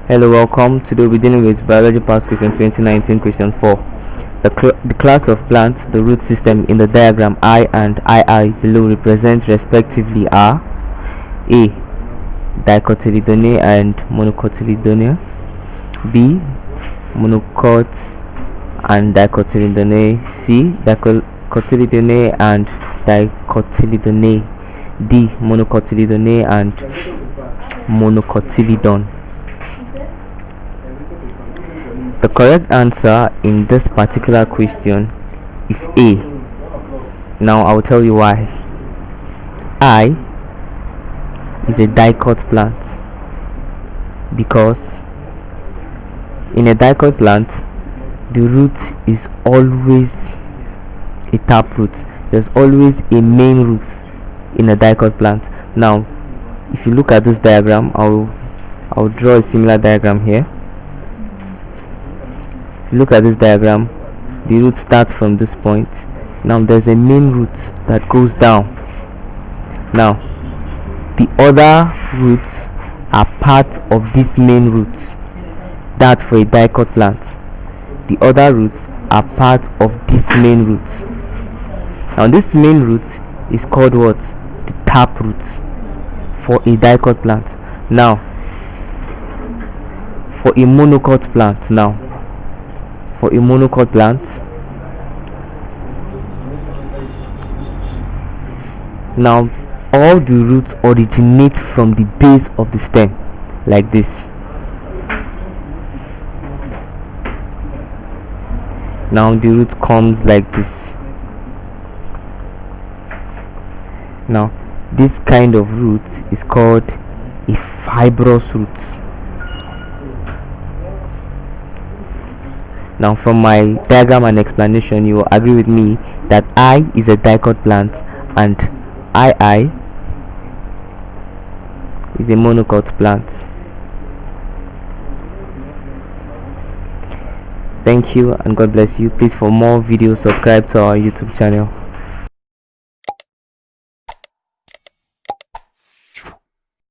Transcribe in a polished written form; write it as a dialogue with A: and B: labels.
A: Hello, welcome. Today we'll be dealing with Biology Past Question 2019 question 4. The class of plants, the root system in the diagram I and II below represent respectively are A. Dicotyledonea and Monocotyledonea, B. Monocot and Dicotyledonea, C. Dicotyledonea and Dicotyledonea, D. Monocotyledonea and Monocotyledon. The correct answer in this particular question is A. Now I'll tell you why. I is a dicot plant because in a dicot plant the root is always a taproot. There's always a main root in a dicot plant. Now if you look at this diagram, I'll draw a similar diagram here. If you look at this diagram, the root starts from this point. Now there's a main root that goes down. Now the other roots are part of this main root. That's for a dicot plant. The other roots are part of this main root. Now this main root is called what? The taproot for a dicot plant. Now for a monocot plant, for a monocot plant, now all the roots originate from the base of the stem like this. Now the root comes like this. Now this kind of root is called a fibrous root. Now from my diagram and explanation, you will agree with me that I is a dicot plant and II is a monocot plant. Thank you and God bless you. Please, for more videos, subscribe to our YouTube channel.